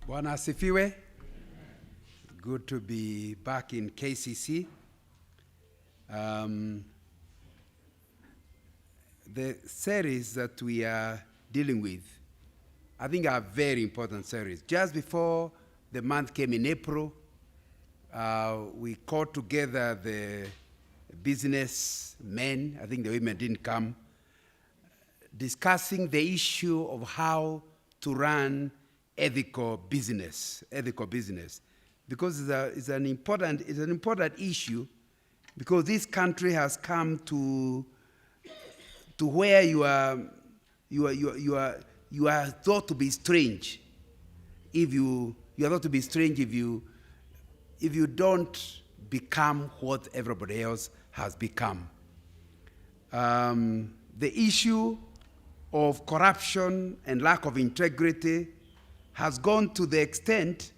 Bwana asifiwe. Good to be back in KCC. The series that we are dealing with, I think, are very important series. Just before the month came in April, we called together the business men. I think the women didn't come, discussing the issue of how to run ethical business, because it's an important issue, because this country has come to where you are thought to be strange. If you are thought to be strange if you don't become what everybody else has become. The issue of corruption and lack of integrity has gone to the extent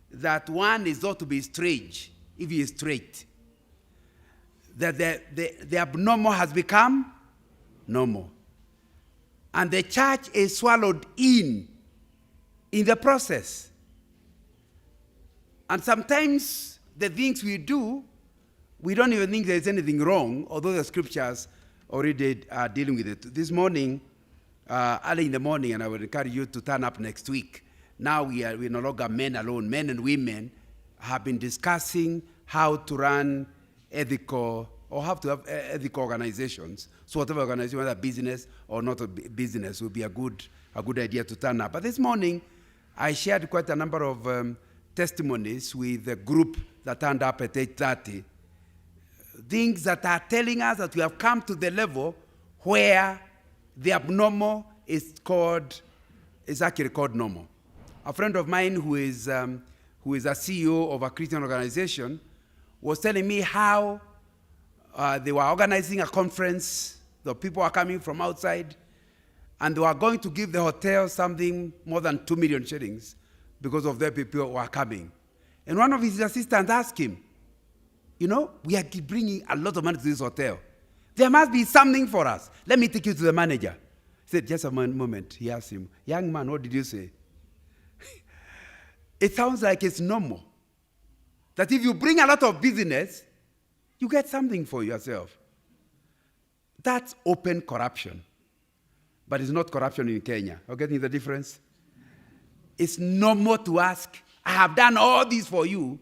that one is thought to be strange if he is straight. That the abnormal has become normal. And the church is swallowed in the process. And sometimes the things we do, we don't even think there's anything wrong, although the scriptures already are dealing with it. This morning, early in the morning, and I would encourage you to turn up next week. Now we're no longer men alone. Men and women have been discussing how to run ethical, or have to have ethical organizations. So whatever organization, whether business or not a business, would be a good idea to turn up. But this morning, I shared quite a number of testimonies with the group that turned up at 8:30. Things that are telling us that we have come to the level where the abnormal is actually called normal. A friend of mine who is a CEO of a Christian organization was telling me how they were organizing a conference. The people are coming from outside, and they were going to give the hotel something more than 2 million shillings because of the people who are coming. And one of his assistants asked him, we are bringing a lot of money to this hotel. There must be something for us. Let me take you to the manager. He said, just a moment. He asked him, young man, what did you say? It sounds like it's normal that if you bring a lot of business, you get something for yourself. That's open corruption. But it's not corruption in Kenya. Are you getting the difference? It's normal to ask, I have done all this for you.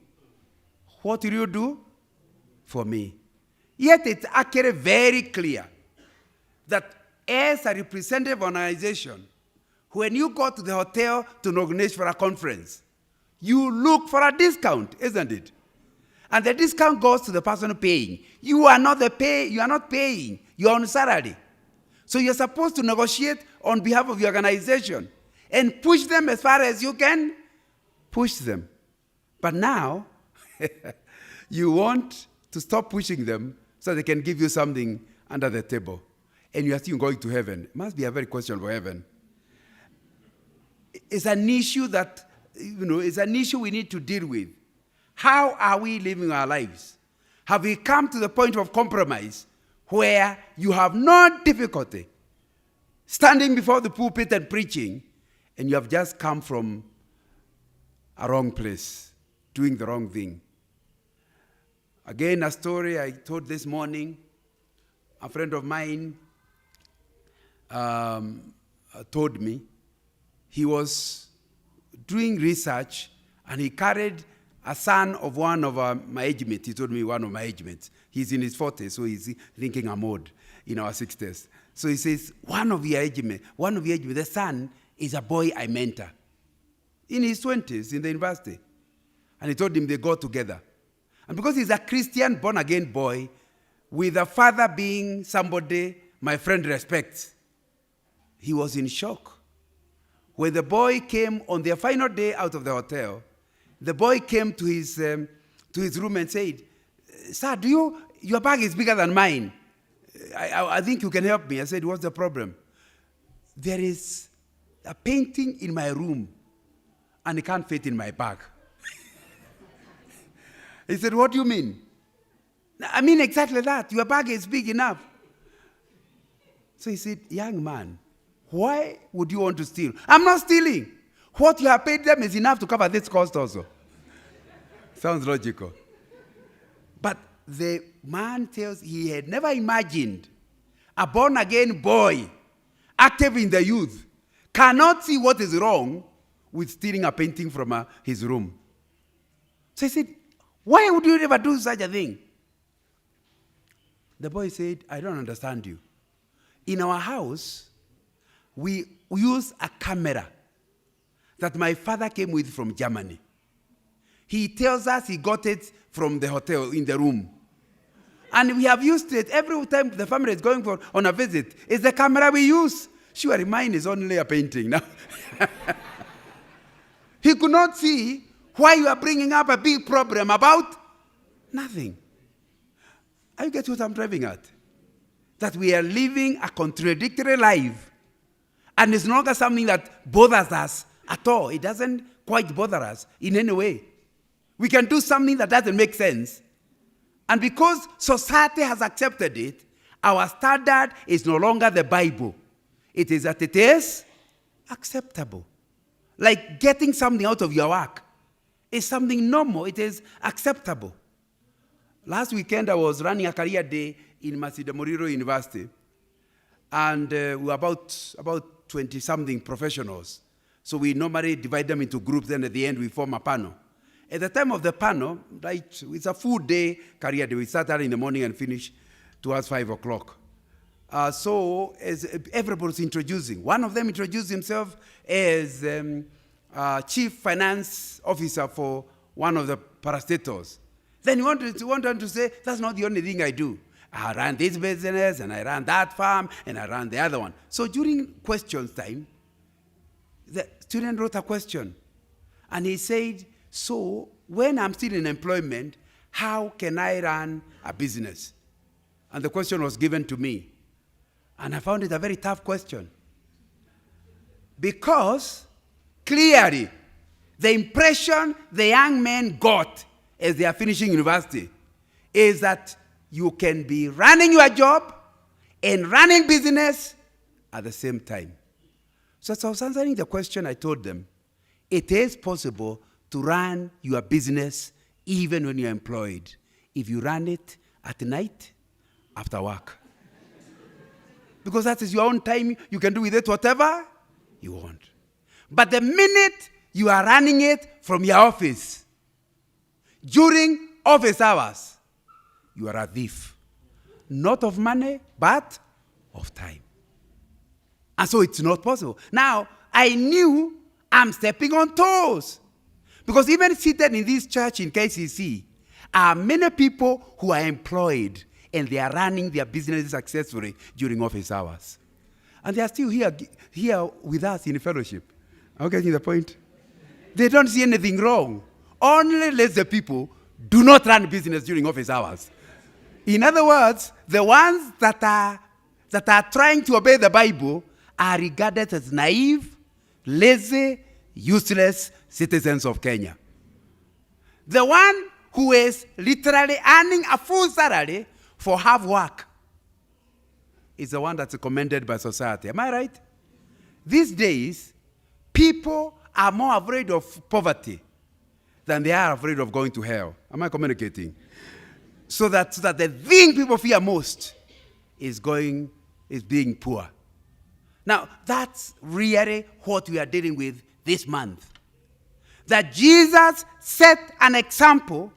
What will you do for me? Yet it's actually very clear that as a representative organization, when you go to the hotel to organize for a conference, you look for a discount, isn't it? And the discount goes to the person paying. You are not paying. You're on salary. So you're supposed to negotiate on behalf of your organization and push them as far as you can push them. But now, you want to stop pushing them so they can give you something under the table. And you are still going to heaven. It must be a very questionable heaven. It's an issue that, it's an issue we need to deal with. How are we living our lives? Have we come to the point of compromise where you have no difficulty standing before the pulpit and preaching, and you have just come from a wrong place, doing the wrong thing? Again, a story I told this morning. A friend of mine told me he was doing research, and he carried a son of one of my age mates. He told me one of my age mates. He's in his 40s, so he's thinking I'm old, in our 60s. So he says, one of your age mates, the son is a boy I mentor in his 20s in the university. And he told him they go together. And because he's a Christian, born-again boy, with a father being somebody my friend respects, he was in shock. When the boy came on their final day out of the hotel, the boy came to his room and said, sir, your bag is bigger than mine. I think you can help me. I said, what's the problem? There is a painting in my room, and it can't fit in my bag. He said, what do you mean? I mean exactly that. Your bag is big enough. So he said, young man, why would you want to steal? I'm not stealing. What you have paid them is enough to cover this cost also. Sounds logical. But the man tells he had never imagined a born-again boy, active in the youth, cannot see what is wrong with stealing a painting from his room. So he said, why would you ever do such a thing? The boy said, I don't understand you. In our house, we use a camera that my father came with from Germany. He tells us he got it from the hotel in the room. And we have used it every time the family is going on a visit. It's the camera we use. Surely mine is only a painting now. He could not see why you are bringing up a big problem about nothing. Are you getting what I'm driving at? That we are living a contradictory life. And it's no longer something that bothers us at all. It doesn't quite bother us in any way. We can do something that doesn't make sense. And because society has accepted it, our standard is no longer the Bible. It is that it is acceptable. Like getting something out of your work is something normal. It is acceptable. Last weekend, I was running a career day in Masidamoriro University. And we were about 20-something professionals. So we normally divide them into groups, and at the end, we form a panel. At the time of the panel, right, it's a full day career day. We start early in the morning and finish towards 5 o'clock. So as everybody's introducing, one of them introduced himself as chief finance officer for one of the parastatals. Then he wanted to say, that's not the only thing I do. I ran this business, and I ran that farm, and I ran the other one. So during questions time, the student wrote a question. And he said, so when I'm still in employment, how can I run a business? And the question was given to me. And I found it a very tough question. Because clearly, the impression the young men got as they are finishing university is that you can be running your job and running business at the same time. So as I was answering the question, I told them, it is possible to run your business even when you're employed, if you run it at night after work. Because that is your own time. You can do with it whatever you want. But the minute you are running it from your office, during office hours, you are a thief. Not of money, but of time. And so it's not possible. Now, I knew I'm stepping on toes. Because even seated in this church in KCC are many people who are employed and they are running their businesses successfully during office hours. And they are still here with us in fellowship. Are you getting the point? They don't see anything wrong. Only lazy people do not run business during office hours. In other words, the ones that are trying to obey the Bible are regarded as naive, lazy, useless citizens of Kenya. The one who is literally earning a full salary for half work is the one that's commended by society. Am I right? These days, people are more afraid of poverty than they are afraid of going to hell. Am I communicating? So that the thing people fear most is being poor. Now, that's really what we are dealing with this month. That Jesus set an example.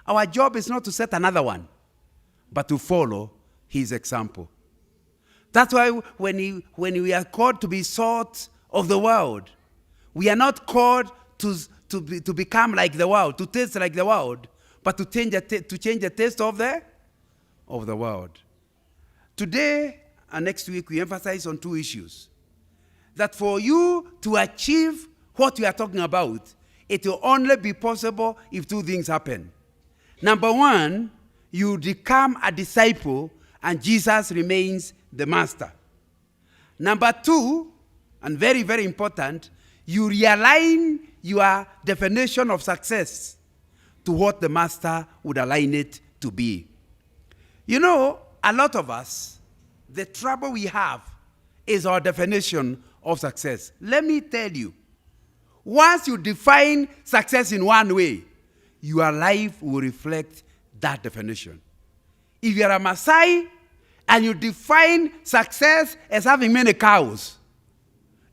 Our job is not to set another one, but to follow his example. That's why when we are called to be salt of the world, we are not called to become like the world, to taste like the world, but to change the taste of the world. Today and next week, we emphasize on two issues. That for you to achieve what we are talking about, it will only be possible if two things happen. Number one, you become a disciple and Jesus remains the master. Number two, and very, very important, you realign your definition of success to what the master would align it to be. You know, a lot of us, the trouble we have is our definition of success. Let me tell you, once you define success in one way, your life will reflect that definition. If you're a Maasai and you define success as having many cows,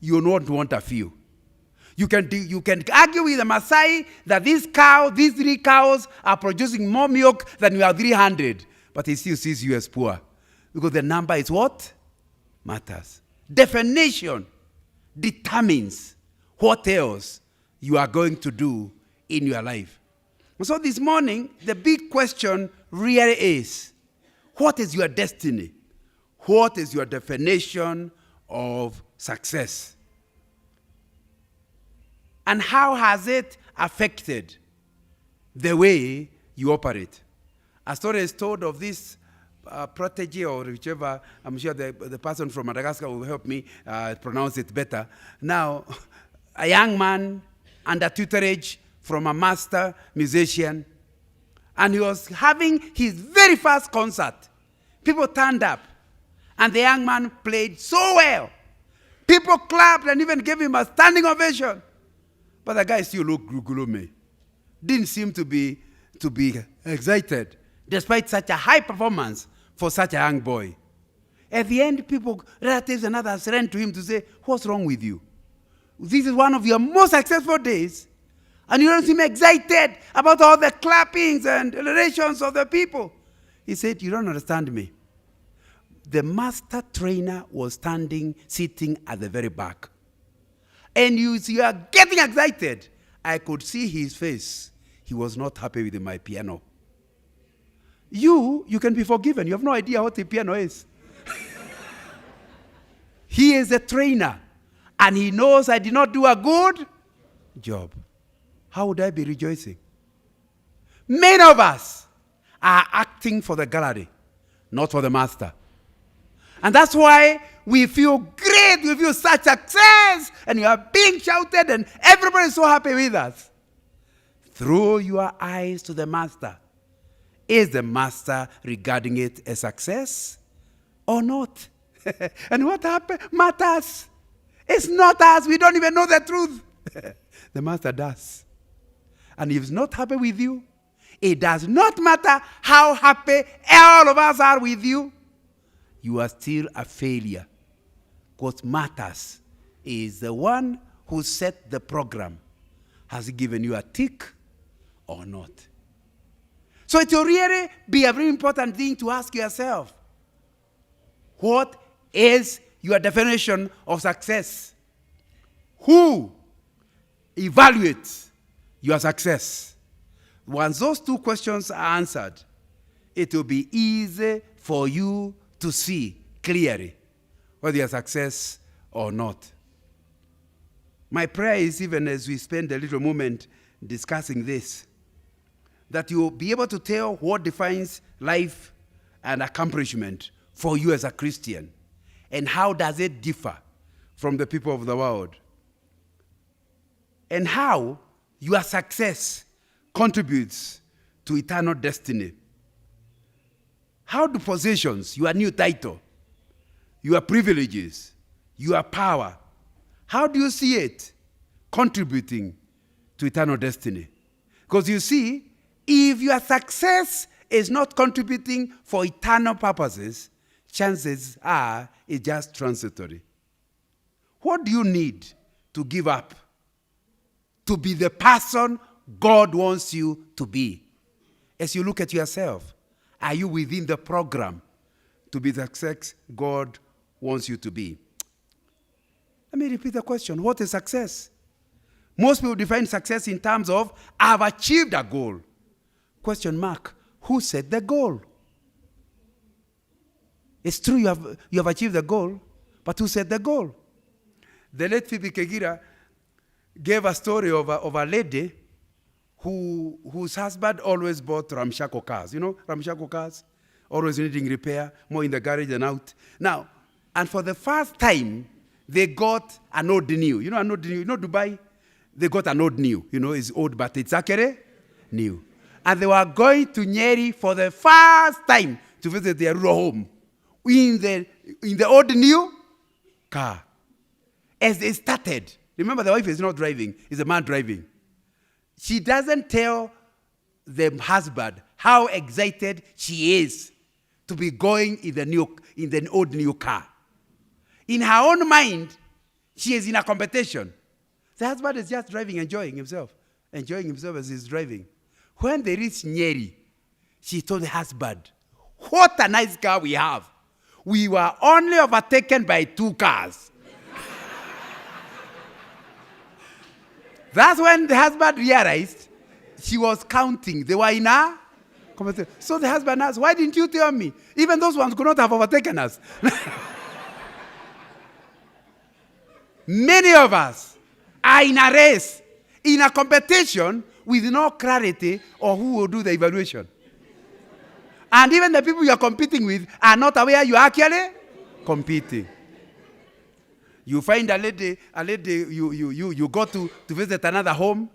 you don't want a few. You can argue with a Maasai that these 3 cows are producing more milk than you have 300, but he still sees you as poor. Because the number is what matters. Definition determines what else you are going to do in your life. And so this morning, the big question really is, what is your destiny? What is your definition of success? And how has it affected the way you operate? A story is told of this protege or whichever. I'm sure the person from Madagascar will help me pronounce it better. Now, a young man under tutorage from a master musician, and he was having his very first concert. People turned up, and the young man played so well. People clapped and even gave him a standing ovation. But the guy still looked gloomy. Didn't seem to be excited, despite such a high performance for such a young boy. At the end, people, relatives and others ran to him to say, "What's wrong with you? This is one of your most successful days, and you don't seem excited about all the clappings and relations of the people." He said, "You don't understand me. The master trainer was sitting at the very back. And you are getting excited. I could see his face. He was not happy with my piano. You can be forgiven. You have no idea what a piano is." He is a trainer, and he knows I did not do a good job. How would I be rejoicing? Many of us are acting for the gallery, not for the master. And that's why we feel great, we feel such success, and you are being shouted, and everybody is so happy with us. Throw your eyes to the master. Is the master regarding it as success or not? And what happened matters. It's not us. We don't even know the truth. The master does. And if he's not happy with you, it does not matter how happy all of us are with you. You are still a failure. What matters is the one who set the program. Has he given you a tick or not? So it will really be a very important thing to ask yourself. What is your definition of success? Who evaluates your success? Once those two questions are answered, it will be easy for you to see clearly whether you're success or not. My prayer is, even as we spend a little moment discussing this, that you'll be able to tell what defines life and accomplishment for you as a Christian, and how does it differ from the people of the world, and how your success contributes to eternal destiny. How do possessions, your new title, your privileges, your power, how do you see it contributing to eternal destiny? Because you see, if your success is not contributing for eternal purposes, chances are it's just transitory. What do you need to give up to be the person God wants you to be? As you look at yourself, are you within the program to be the success God wants you to be? Let me repeat the question. What is success? Most people define success in terms of, I've achieved a goal. Question mark. Who set the goal? It's true you have achieved the goal, but who set the goal? The late Phoebe Kegira gave a story of a lady whose husband always bought ramshackle cars. You know, ramshackle cars? Always needing repair, more in the garage than out. Now, and for the first time, they got an old new. You know an old new? You know Dubai? They got an old new. You know, it's old, but it's actually new. And they were going to Nyeri for the first time to visit their rural home in the old new car. As they started, Remember, the wife is not driving, it's the man driving. She doesn't tell the husband how excited she is to be going in the old new car. In her own mind, she is in a competition. The husband is just driving, enjoying himself as he's driving. When they reach Nyeri, she told the husband, what a nice car we have. We were only overtaken by 2 cars. That's when the husband realized she was counting. They were in a competition. So the husband asked, why didn't you tell me? Even those ones could not have overtaken us. Many of us are in a race, in a competition with no clarity on who will do the evaluation. And even the people you are competing with are not aware you are actually competing. You find a lady, you go to visit another home,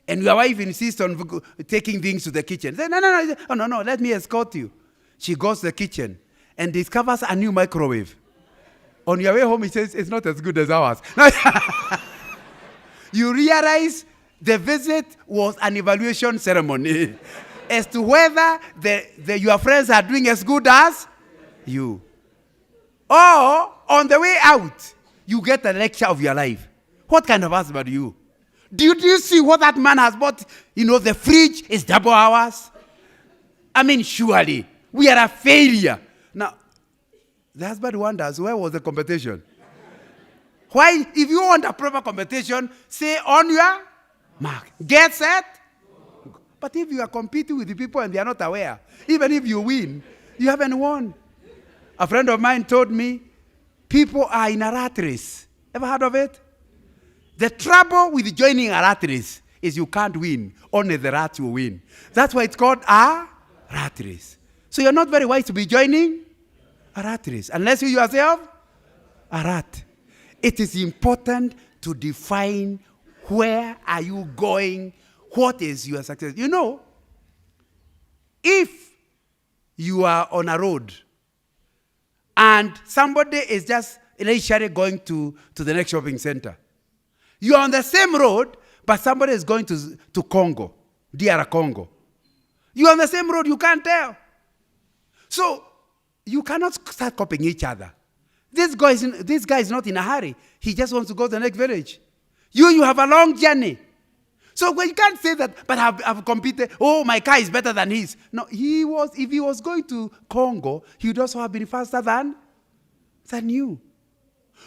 and your wife insists on taking things to the kitchen. Say, no, let me escort you. She goes to the kitchen and discovers a new microwave. On your way home, he says, it's not as good as ours. You realize the visit was an evaluation ceremony as to whether your friends are doing as good as you. Or, on the way out, you get a lecture of your life. What kind of husband are you? Do you see what that man has bought? The fridge is double ours. I mean, surely, we are a failure. Now, the husband wonders, where was the competition? Why, if you want a proper competition, say on your mark. Get set. But if you are competing with the people and they are not aware, even if you win, you haven't won. A friend of mine told me, people are in a rat race. Ever heard of it? The trouble with joining a rat race is you can't win. Only the rats will win. That's why it's called a rat race. So you're not very wise to be joining a rat race. Unless you yourself a rat. It is important to define where are you going, what is your success. If you are on a road and somebody is just initially going to the next shopping center, you are on the same road, but somebody is going to Congo, DR Congo. You are on the same road, you can't tell. So you cannot start copying each other. This guy is not in a hurry. He just wants to go to the next village. You have a long journey. So you can't say that, but I've competed. Oh, my car is better than his. No, if he was going to Congo, he would also have been faster than you.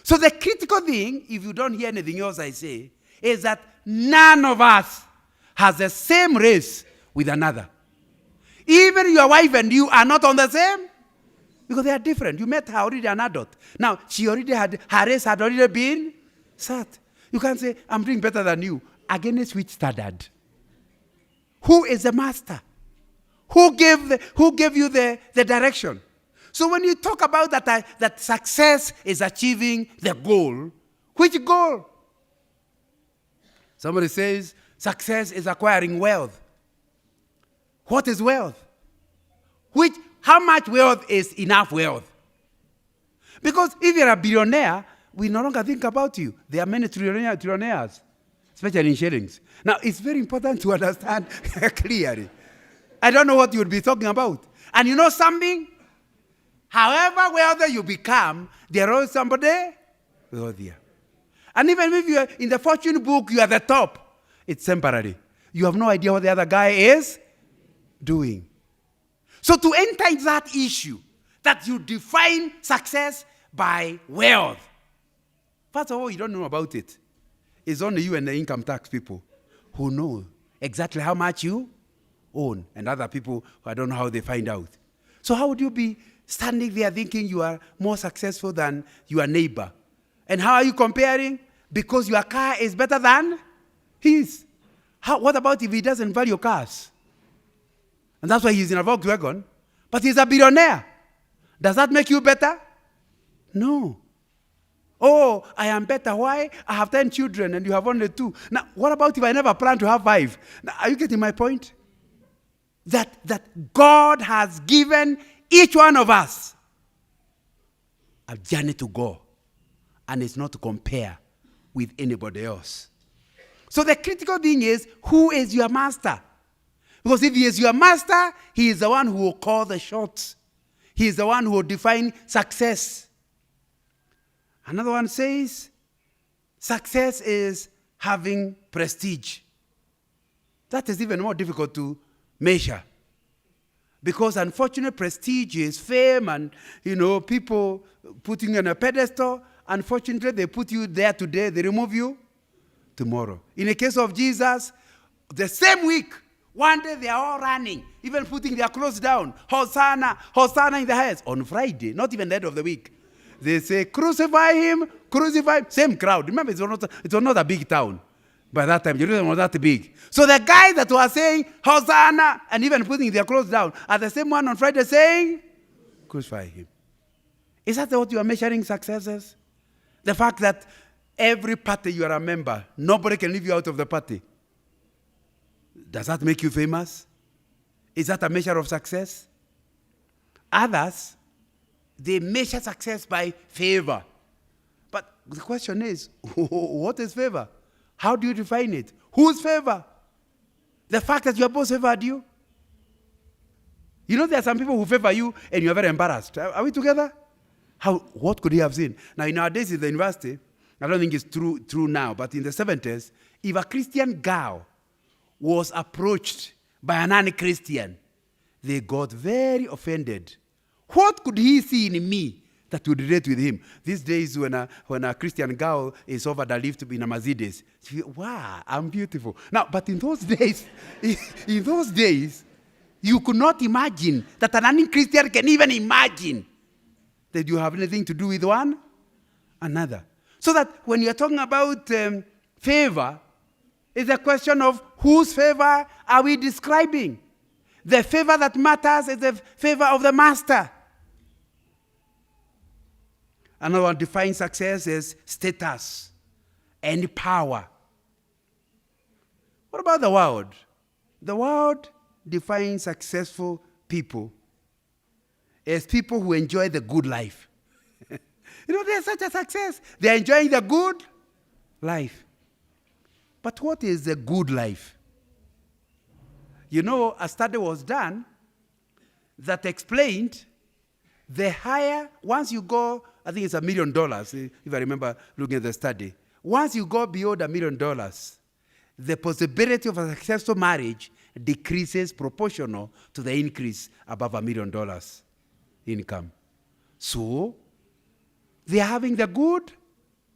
So the critical thing, if you don't hear anything else I say, is that none of us has the same race with another. Even your wife and you are not on the same, because they are different. You met her already an adult. Now, her race had already been set. You can't say, I'm doing better than you. Against which standard? Who is the master? Who gave you the direction? So when you talk about that success is achieving the goal, which goal? Somebody says success is acquiring wealth. What is wealth? How much wealth is enough wealth? Because if you're a billionaire, we no longer think about you. There are many trillionaires, especially in shillings. Now, it's very important to understand clearly. I don't know what you would be talking about. And you know something? However wealthy you become, there is somebody wealthier. And even if you're in the fortune book, you are the top, it's temporary. You have no idea what the other guy is doing. So to enter into that issue, that you define success by wealth, first of all, you don't know about it. It's only you and the income tax people who know exactly how much you own, and other people, I don't know how they find out. So how would you be standing there thinking you are more successful than your neighbor? And how are you comparing? Because your car is better than his. What about if he doesn't value cars? And that's why he's in a Volkswagen. But he's a billionaire. Does that make you better? No. Oh, I am better. Why? I have 10 children and you have only 2. Now, what about if I never plan to have 5? Now, are you getting my point? That God has given each one of us a journey to go. And it's not to compare with anybody else. So the critical thing is, who is your master? Because if he is your master, he is the one who will call the shots. He is the one who will define success. Another one says, success is having prestige. That is even more difficult to measure. Because unfortunately, prestige is fame and, people putting you on a pedestal. Unfortunately, they put you there today, they remove you tomorrow. In the case of Jesus, the same week, one day they are all running, even putting their clothes down. Hosanna, Hosanna in the highest. On Friday, not even the end of the week. They say, crucify him, crucify him. Same crowd. Remember, it was not a big town. By that time, Jerusalem was that big. So the guys that were saying, Hosanna, and even putting their clothes down, are the same one on Friday saying, crucify him. Is that what you are measuring success as? The fact that every party you are a member, nobody can leave you out of the party. Does that make you famous? Is that a measure of success? Others, they measure success by favor. But the question is, what is favor? How do you define it? Whose favor? The fact that your boss favored you? There are some people who favor you and you're very embarrassed. Are we together? What could he have seen? Now, in our days in the university, I don't think it's true now, but in the 70s, if a Christian girl was approached by a non-Christian, they got very offended. What could he see in me that would relate with him? These days, when a Christian girl is over the lift in a Mercedes, she feels, wow, I'm beautiful. Now, but in those days, you could not imagine that a non-Christian can even imagine that you have anything to do with one another. So that when you're talking about favor, it's a question of whose favor are we describing? The favor that matters is the favor of the master. Another one defines success as status and power. What about the world? The world defines successful people as people who enjoy the good life. They're such a success. They're enjoying the good life. But what is the good life? A study was done that explained the higher, once you go, I think it's $1 million, if I remember looking at the study. Once you go beyond $1 million, the possibility of a successful marriage decreases proportional to the increase above $1 million income. So, they are having the good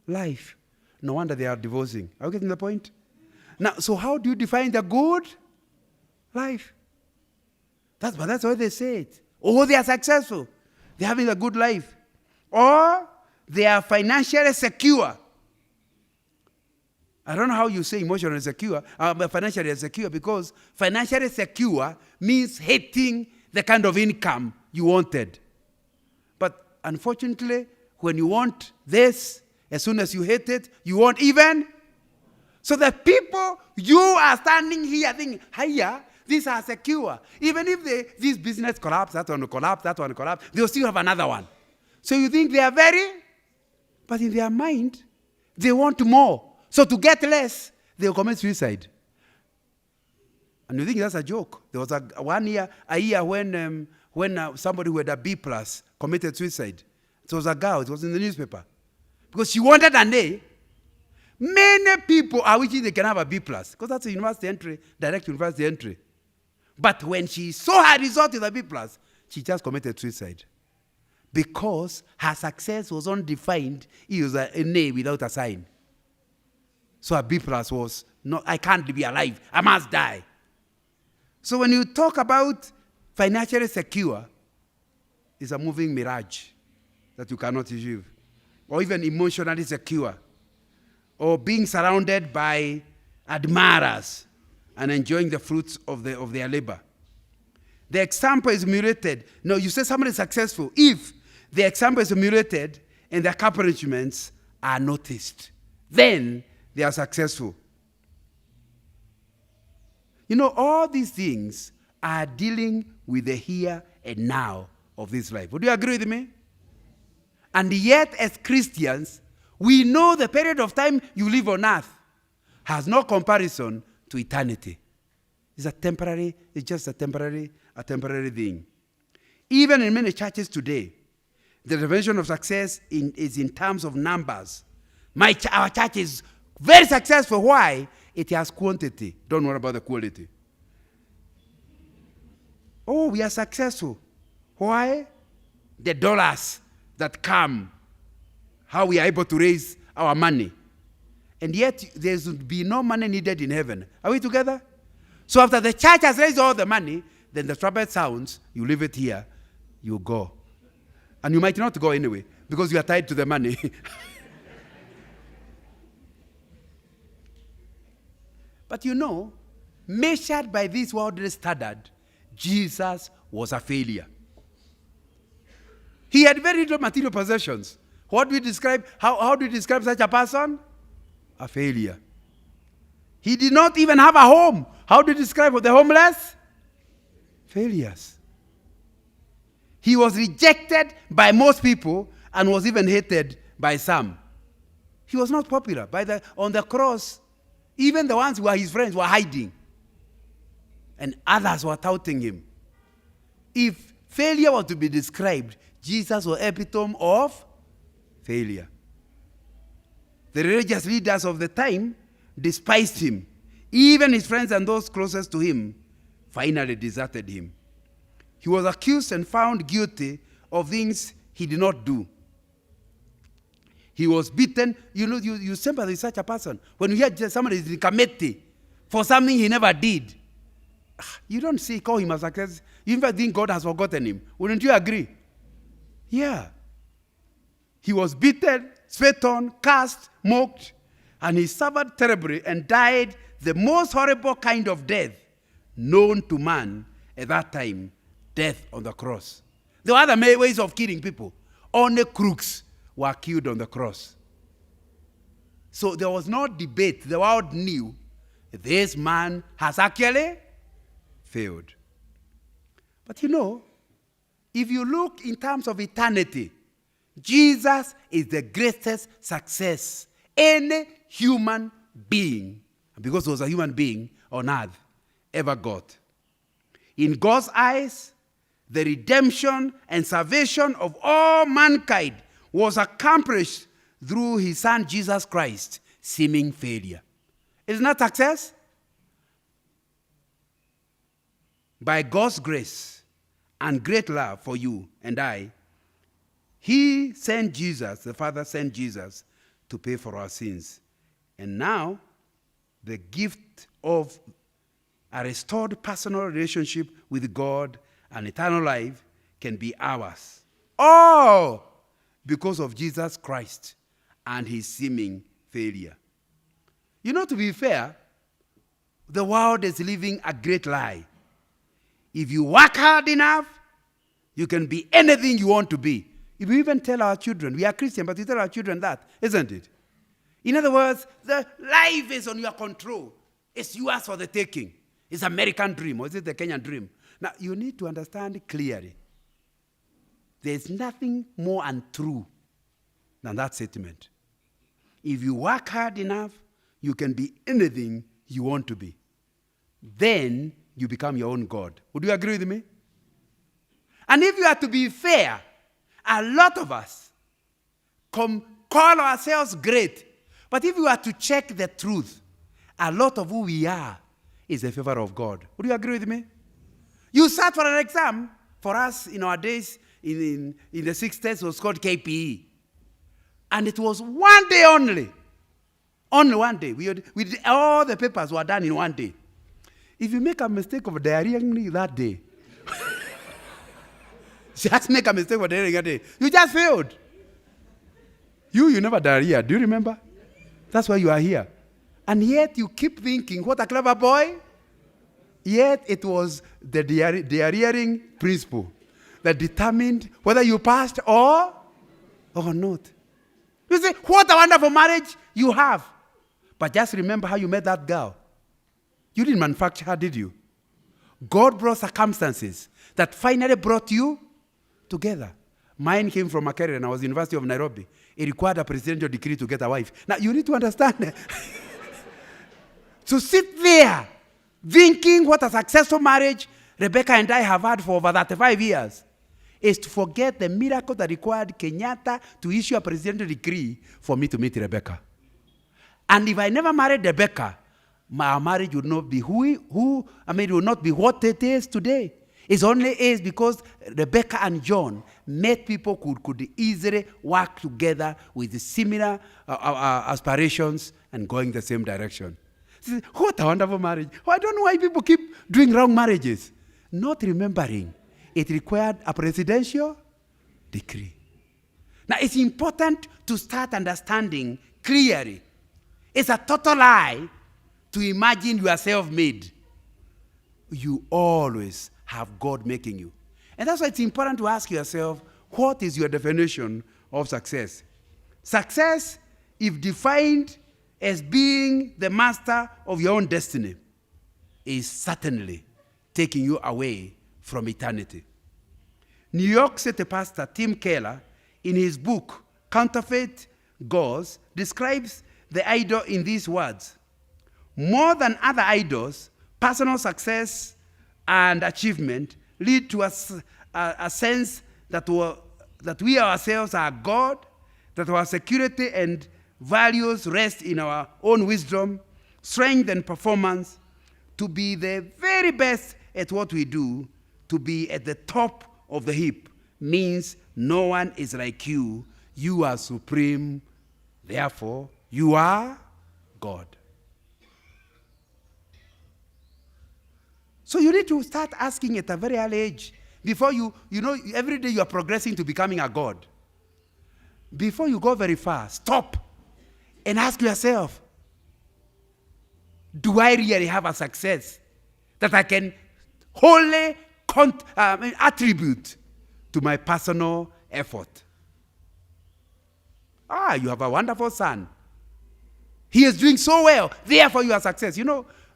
life. No wonder they are divorcing. Are you getting the point? Now, so how do you define the good life? That's why they say it. Oh, they are successful. They're having a good life. Or they are financially secure. I don't know how you say emotionally secure, but financially secure, because financially secure means hitting the kind of income you wanted. But unfortunately, when you want this, as soon as you hit it, you want even. So the people you are standing here thinking, hiya, these are secure. Even if this business collapse, that one collapse, they'll still have another one. So you think they are but in their mind, they want more. So to get less, they'll commit suicide. And you think that's a joke. There was a year when somebody who had a B+ committed suicide. It was a girl, it was in the newspaper. Because she wanted an A. Many people are wishing they can have a B+, because that's a university entry, direct university entry. But when she saw her result in the B+, she just committed suicide. Because her success was undefined. It was an A without a sign. So a B+ was, no, I can't be alive, I must die. So when you talk about financially secure, it's a moving mirage that you cannot achieve. Or even emotionally secure. Or being surrounded by admirers and enjoying the fruits of their labor. The example is emulated. No, you say somebody is successful if the example is emulated and the accomplishments are noticed. Then they are successful. All these things are dealing with the here and now of this life. Would you agree with me? And yet, as Christians, We know the period of time you live on earth has no comparison to eternity. It's just a temporary thing. Even in many churches today, the definition of success is in terms of numbers. Our church is very successful. Why? It has quantity. Don't worry about the quality. Oh, we are successful. Why? The dollars that come, how we are able to raise our money. And yet, there would be no money needed in heaven. Are we together? So after the church has raised all the money, then the trumpet sounds, you leave it here, you go. And you might not go anyway, because you are tied to the money. But you know, measured by this worldly standard, Jesus was a failure. He had very little material possessions. What do we describe? How do we describe such a person? A failure. He did not even have a home. How do you describe the homeless? Failures. He was rejected by most people and was even hated by some. He was not popular. On the cross, even the ones who were his friends were hiding. And others were touting him. If failure was to be described, Jesus was epitome of failure. The religious leaders of the time despised him. Even his friends and those closest to him finally deserted him. He was accused and found guilty of things he did not do. He was beaten. You sympathize with such a person. When you hear somebody is in committee for something he never did, you don't call him a success. You even think God has forgotten him. Wouldn't you agree? Yeah. He was beaten, spat on, cursed, mocked, and he suffered terribly and died the most horrible kind of death known to man at that time, death on the cross. There were other ways of killing people. Only crooks were killed on the cross. So there was no debate. The world knew this man has actually failed. But if you look in terms of eternity, Jesus is the greatest success any human being, because he was a human being on earth, ever got. In God's eyes, the redemption and salvation of all mankind was accomplished through his son Jesus Christ, seeming failure. Isn't that success? By God's grace and great love for you and I, he sent Jesus, the Father sent Jesus to pay for our sins. And now, the gift of a restored personal relationship with God and eternal life can be ours. All because of Jesus Christ and his seeming failure. To be fair, the world is living a great lie. If you work hard enough, you can be anything you want to be. If we even tell our children, we are Christian, but we tell our children that, isn't it? In other words, the life is on your control. It's yours for the taking. It's American dream, or is it the Kenyan dream? Now, you need to understand clearly. There's nothing more untrue than that statement. If you work hard enough, you can be anything you want to be. Then you become your own God. Would you agree with me? And if you are to be fair, a lot of us call ourselves great. But if you are to check the truth, a lot of who we are is a favor of God. Would you agree with me? You sat for an exam. For us, in our days, in the 60s, it was called KPE. And it was one day only. Only one day. All the papers were done in one day. If you make a mistake of diarrheaing that day, just make a mistake of diarrheaing that day, you just failed. You never diarrhea. Do you remember? That's why you are here. And yet you keep thinking, what a clever boy. Yet it was the diarrheaing principle that determined whether you passed or not. You say, what a wonderful marriage you have. But just remember how you met that girl. You didn't manufacture her, did you? God brought circumstances that finally brought you together. Mine came from Makerere, and I was University of Nairobi. it required a presidential decree to get a wife. Now, you need to understand. To sit there thinking what a successful marriage Rebecca and I have had for over 35 years is to forget the miracle that required Kenyatta to issue a presidential decree for me to meet Rebecca. And if I never married Rebecca, my marriage would not be it would not be what it is today. It only is because Rebecca and John met people who could easily work together with similar aspirations and going the same direction. What a wonderful marriage. I don't know why people keep doing wrong marriages. Not remembering it required a presidential decree. Now, it's important to start understanding clearly. It's a total lie to imagine you are self-made. You always have God making you. And that's why it's important to ask yourself, what is your definition of success? Success, if defined as being the master of your own destiny, is certainly taking you away from eternity. New York City pastor Tim Keller, in his book, Counterfeit Gods, describes the idol in these words: more than other idols, personal success and achievement lead to a sense that we ourselves are God, that our security and values rest in our own wisdom, strength, and performance. To be the very best at what we do, to be at the top of the heap, means no one is like you. You are supreme. Therefore, you are God. So you need to start asking at a very early age, before every day you are progressing to becoming a God. Before you go very far, stop and ask yourself, do I really have a success that I can wholly attribute to my personal effort? You have a wonderful son. He is doing so well, therefore you are success.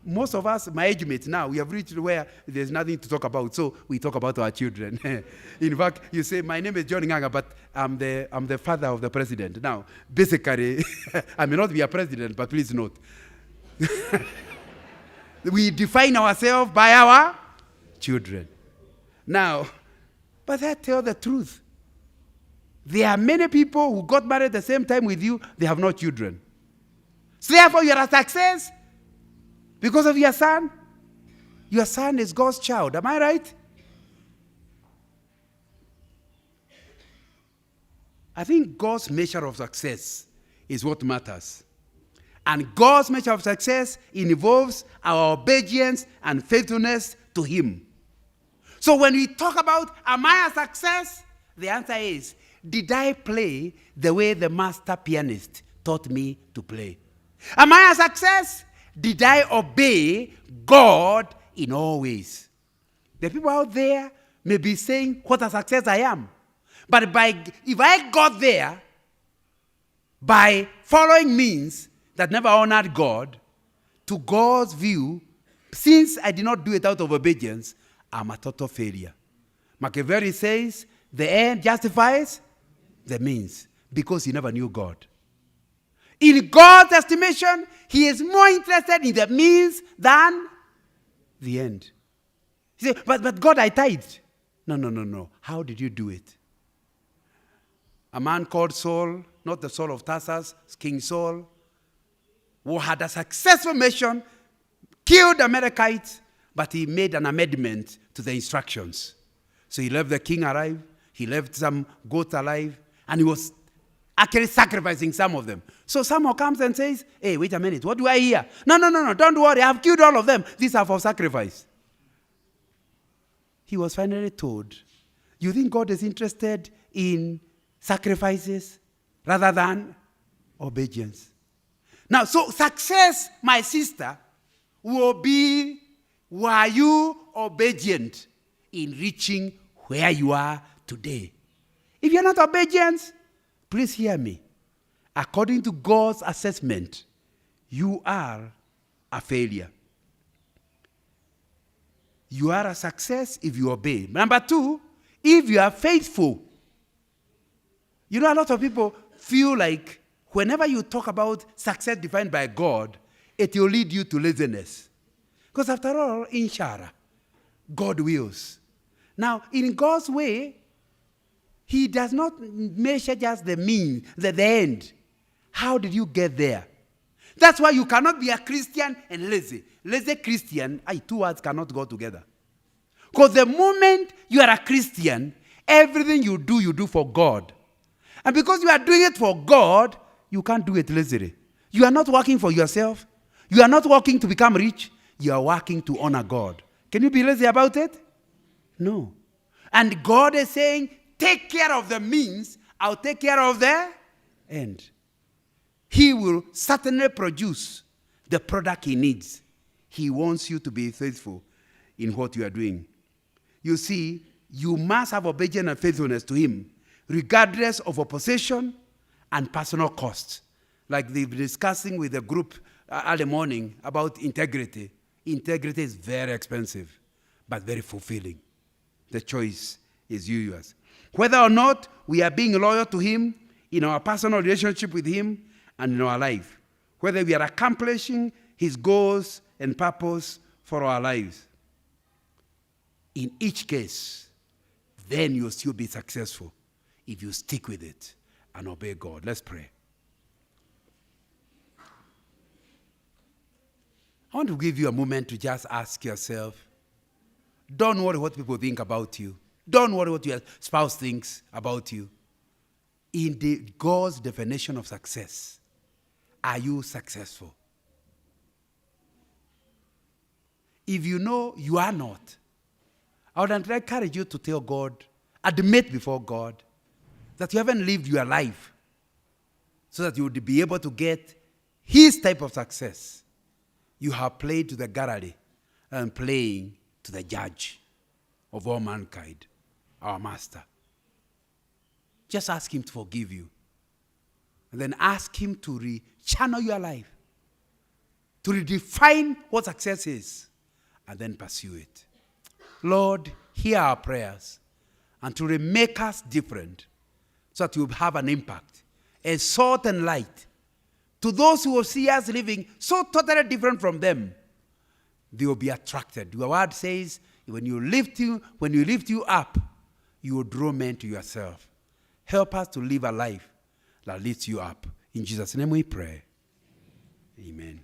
Most of us, my age mates now, we have reached where there's nothing to talk about, so we talk about our children. In fact, you say, my name is John Nganga, but I'm the father of the president. Now, basically, I may not be a president, but please note, we define ourselves by our children. Now, but I tell the truth. There are many people who got married at the same time with you, they have no children. So therefore, you are a success because of your son. Your son is God's child. Am I right? I think God's measure of success is what matters. And God's measure of success involves our obedience and faithfulness to Him. So when we talk about, am I a success? The answer is, did I play the way the master pianist taught me to play? Am I a success? Did I obey God in all ways? The people out there may be saying what a success I am. But if I got there by following means that never honored God, to God's view, since I did not do it out of obedience, I'm a total failure. Machiavelli says, the end justifies the means, because he never knew God. In God's estimation, He is more interested in the means than the end. He said, but God, I tithed. No. How did you do it? A man called Saul, not the Saul of Tarsus, King Saul, who had a successful mission, killed the Amalekites, but he made an amendment to the instructions. So he left the king alive, he left some goats alive, and he was actually sacrificing some of them. So someone comes and says, hey, wait a minute, what do I hear? No, don't worry, I've killed all of them. These are for sacrifice. He was finally told, you think God is interested in sacrifices rather than obedience? Now, so success, my sister, will be, were you obedient in reaching where you are today? If you're not obedient, please hear me. According to God's assessment, you are a failure. You are a success if you obey. Number two, if you are faithful. A lot of people feel like whenever you talk about success defined by God, it will lead you to laziness. Because after all, in Shara, God wills. Now, in God's way, he does not measure just the means, the end. How did you get there? That's why you cannot be a Christian and lazy. Lazy Christian, two words cannot go together. Because the moment you are a Christian, everything you do for God. And because you are doing it for God, you can't do it lazily. You are not working for yourself. You are not working to become rich. You are working to honor God. Can you be lazy about it? No. And God is saying, take care of the means, I'll take care of the end. He will certainly produce the product he needs. He wants you to be faithful in what you are doing. You see, you must have obedience and faithfulness to him, regardless of opposition and personal cost. Like they've been discussing with the group early morning about integrity. Integrity is very expensive, but very fulfilling. The choice is yours. Whether or not we are being loyal to him in our personal relationship with him and in our life. Whether we are accomplishing his goals and purpose for our lives. In each case, then you'll still be successful if you stick with it and obey God. Let's pray. I want to give you a moment to just ask yourself, don't worry what people think about you. Don't worry what your spouse thinks about you. In God's definition of success, are you successful? If you know you are not, I would encourage you to tell God, admit before God, that you haven't lived your life so that you would be able to get his type of success. You have played to the gallery and playing to the judge of all mankind, our master. Just ask him to forgive you. And then ask him to rechannel your life, to redefine what success is, and then pursue it. Lord, hear our prayers, and to make us different, so that you will have an impact, a salt and light. To those who will see us living so totally different from them, they will be attracted. Your word says, when you lift you up, you will draw men to yourself. Help us to live a life that lifts you up. In Jesus' name we pray. Amen.